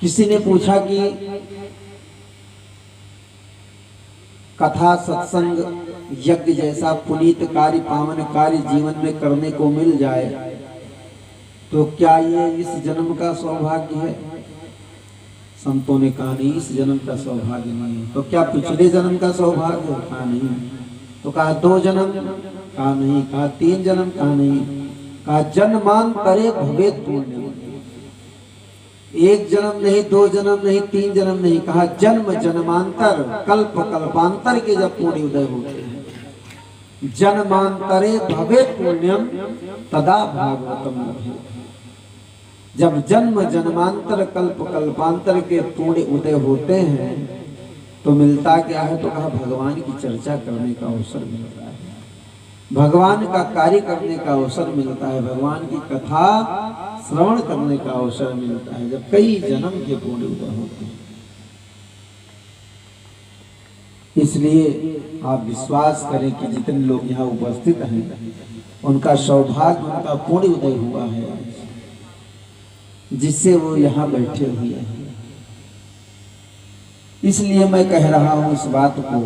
किसी ने पूछा कि कथा सत्संग यज्ञ जैसा पुनीत कार्य पावन कार्य जीवन में करने को मिल जाए तो क्या ये इस जन्म का सौभाग्य है? संतों ने कहा नहीं, इस जन्म का सौभाग्य नहीं है। तो क्या पिछले जन्म का सौभाग्य है? कहा नहीं। तो कहा 2 जन्म? कहा नहीं। कहा 3 जन्म? कहा नहीं। कहा जन्मांतरे भवेत पुण्य। 1 जन्म नहीं, 2 जन्म नहीं, 3 जन्म नहीं, कहा जन्म जन्मांतर कल्प कल्पांतर के जब पुण्य उदय होते हैं, जन्मांतरे भवेत पुण्यम तदा भागवतम लभेत। जब जन्म जन्मांतर कल्प कल्पांतर के पुण्य उदय होते हैं तो मिलता क्या है? तो कहा भगवान की चर्चा करने का अवसर मिलता है, भगवान का कार्य करने का अवसर मिलता है, भगवान की कथा श्रवण करने का अवसर मिलता है जब कई जन्म के पुण्य उदय होते हैं। इसलिए आप विश्वास करें कि जितने लोग यहाँ उपस्थित हैं उनका सौभाग्य, उनका पुण्य उदय हुआ है जिससे वो यहाँ बैठे हुए हैं। इसलिए मैं कह रहा हूँ इस बात को,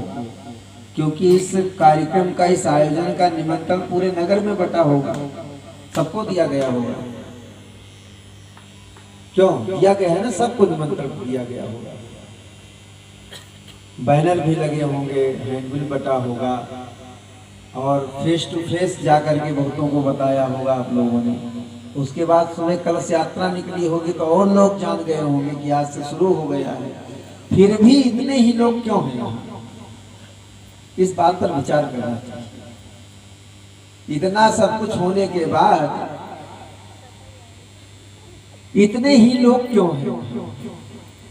क्योंकि इस कार्यक्रम का, इस आयोजन का निमंत्रण पूरे नगर में बटा होगा, सबको दिया गया होगा। क्यों दिया गया है ना? सबको निमंत्रण दिया गया होगा, बैनर भी लगे होंगे, हैंडबिल बटा होगा और फेस टू फेस जाकर के बहुतों को बताया होगा आप लोगों ने। उसके बाद सुबह कलश यात्रा निकली होगी तो और लोग जान गए होंगे कि आज से शुरू हो गया है। फिर भी इतने ही लोग क्यों हैं यहाँ? इस बात पर विचार करना चाहिए। इतना सब कुछ होने के बाद इतने ही लोग क्यों हैं?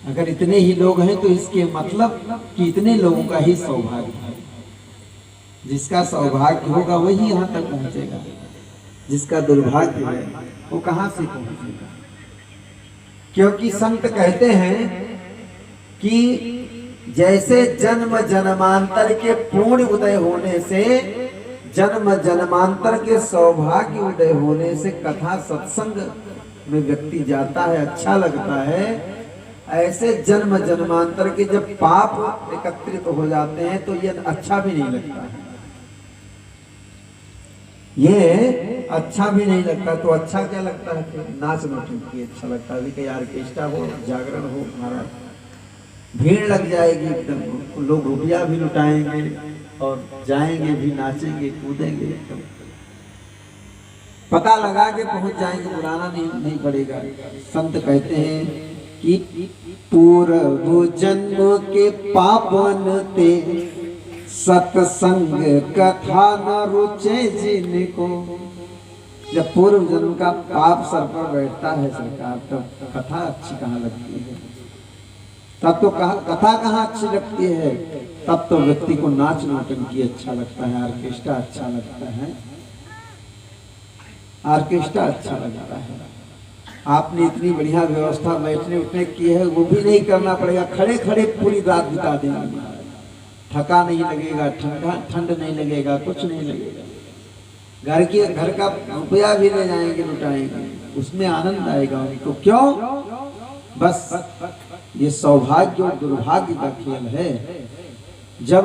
अगर इतने ही लोग हैं तो इसके मतलब कि इतने लोगों का ही सौभाग्य है। जिसका सौभाग्य होगा वही यहाँ तक पहुंचेगा, जिसका दुर्भाग्य है वो कहां से पहुंचेगा? क्योंकि संत कहते हैं कि जैसे जन्म जन्मांतर के पूर्ण उदय होने से, जन्म जन्मांतर के सौभाग्य उदय होने से कथा सत्संग में व्यक्ति जाता है, अच्छा लगता है, ऐसे जन्म जन्मांतर के जब पाप एकत्रित हो जाते हैं तो ये अच्छा भी नहीं लगता है। ये अच्छा भी नहीं लगता। तो अच्छा क्या लगता है? नाच नौटंकी अच्छा लगता है। कि ऑर्केस्ट्रा हो, जागरण हो, महाराज भीड़ लग जाएगी एकदम, लोग रुपया भी लुटाएंगे और जाएंगे भी, नाचेंगे कूदेंगे एकदम, पता लगा के पहुंच जाएंगे, बुलाना नहीं पड़ेगा। संत कहते हैं कि पूर्व जन्म के पापन ते सत्संग कथा न रुचे जिनको। जब पूर्व जन्म का पाप सर पर बैठता है सरकार, तब कथा अच्छी कहाँ लगती है? तब तो कथा कहाँ अच्छी लगती है? तब तो व्यक्ति को नाच नौटंकी अच्छा लगता है, ऑर्केस्ट्रा अच्छा लगता है, ऑर्केस्ट्रा अच्छा लगता है। आपने इतनी बढ़िया व्यवस्था बैठने उठने की है, वो भी नहीं करना पड़ेगा, खड़े खड़े पूरी रात बिता देंगे, थका नहीं लगेगा, ठंड नहीं लगेगा, कुछ नहीं लगेगा। घर का रुपया भी ले जाएंगे, लुटाएंगे, उसमें आनंद आएगा उनको। क्यों? बस ये सौभाग्य और दुर्भाग्य का खेल है। जब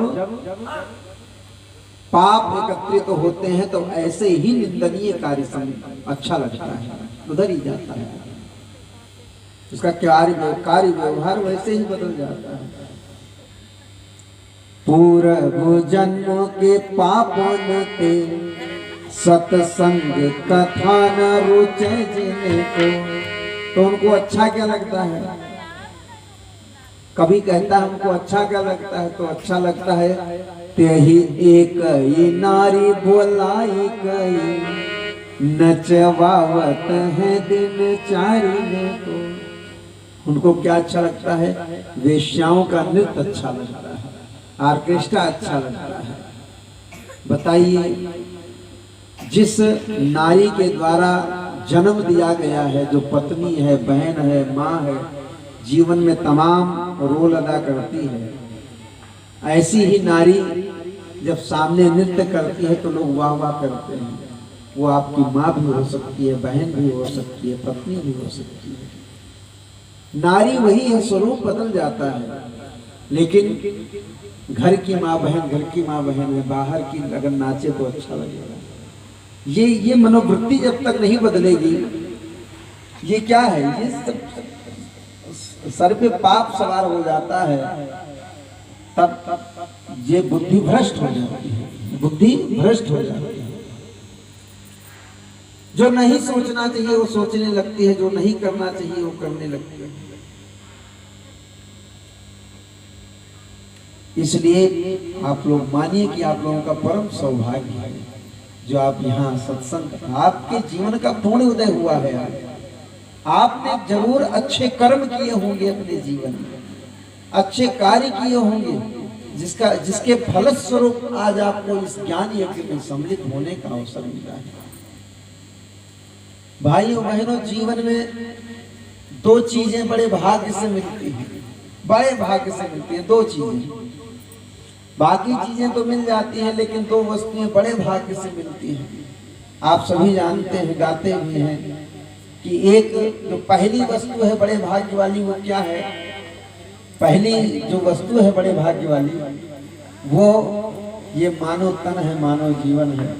पाप एकत्रित तो होते हैं तो ऐसे ही निंदनीय कार्य अच्छा लगता है, उधर ही जाता है, उसका कार्य व्यवहार वैसे ही बदल जाता है। पूर्व जन्म के पापों ते सत्संग कथा न रुचे जिनको। तो उनको अच्छा क्या लगता है? कभी कहता है हमको अच्छा क्या लगता है? तो अच्छा लगता है तेही एक ही नारी बोलाई गई, नचवावत है दिन चारी को। उनको क्या अच्छा लगता है? वेश्याओं का नृत्य अच्छा लगता है, ऑर्केस्ट्रा अच्छा लगता है। बताइए, जिस नारी के द्वारा जन्म दिया गया है, जो पत्नी है, बहन है, माँ है, जीवन में तमाम रोल अदा करती है, ऐसी ही नारी जब सामने नृत्य करती है तो लोग वाह वाह करते हैं। वो आपकी माँ भी हो सकती है, बहन भी हो सकती है, पत्नी भी हो सकती है। नारी वही है, स्वरूप बदल जाता है, लेकिन घर की माँ बहन घर की माँ बहन है, बाहर की अगर नाचे तो अच्छा लगेगा। ये मनोवृत्ति जब तक नहीं बदलेगी, ये क्या है, ये सब सर पे पाप सवार हो जाता है, तब ये बुद्धि भ्रष्ट हो जाती है, बुद्धि भ्रष्ट हो जाती है। जो नहीं सोचना चाहिए वो सोचने लगती है, जो नहीं करना चाहिए वो करने लगती है। इसलिए आप लोग मानिए कि आप लोगों का परम सौभाग्य है जो आप यहाँ सत्संग, आपके जीवन का पूर्ण उदय हुआ है। आपने जरूर अच्छे कर्म किए होंगे अपने जीवन में, अच्छे कार्य किए होंगे, जिसके फलस्वरूप आज आपको इस ज्ञान यज्ञ में सम्मिलित होने का अवसर मिला है। भाइयों बहनों, जीवन में दो चीजें बड़े भाग्य से मिलती हैं, बड़े भाग्य से मिलती हैं दो चीजें। बाकी चीजें तो मिल जाती हैं, लेकिन दो वस्तुएं बड़े भाग्य से मिलती हैं। आप सभी जानते हैं, गाते भी हैं कि एक जो पहली वस्तु है बड़े भाग्य वाली, वो क्या है? पहली जो वस्तु है बड़े भाग्य वाली, वो ये मानव तन है, मानव जीवन है।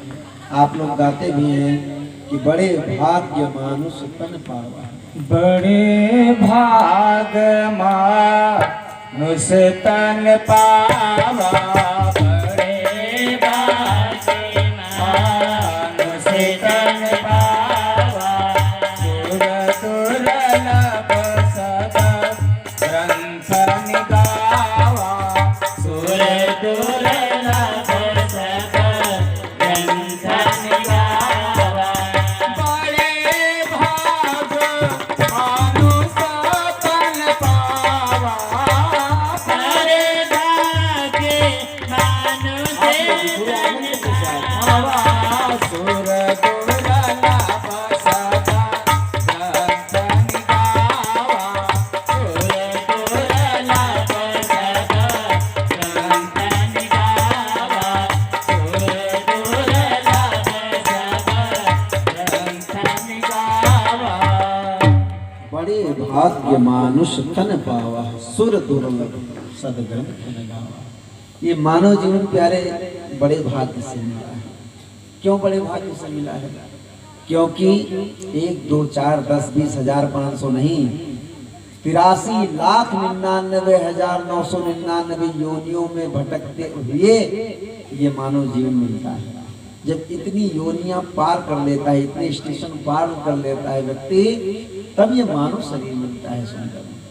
आप लोग गाते भी हैं कि बड़े भाग्य मानुष तन पावा, बड़े भाग मानुष तन पावा, बड़े भाग मानुष तन पावा, दुर्लभ सद ग्रंथ निगावा, दुर्लभ सद ग्रंथ निगावा, बड़े भाग मानुष तन पावा, बड़े भाग मानुष तन पावा, सुर दुर्लभ सद ग्रंथ निगावा, सुर दुर्लभ सद ग्रंथ निगावा, सुर दुर्लभ सद ग्रंथ निगावा। बड़े भाग्य मानुष तन पावा, सुर दुर्लभ सदग्रंथ निगावा। ये मानव जीवन प्यारे बड़े भाग्य से मिला है। क्यों बड़े भाग्य से मिला है? क्योंकि 1 2 4 10 20 हजार 500 नहीं, 83,99,999 योनियों में भटकते हुए ये मानव जीवन मिलता है। जब इतनी योनियां पार कर लेता है, इतने स्टेशन पार कर लेता है व्यक्ति, तब ये मानव शरीर मिलता है सुंदर।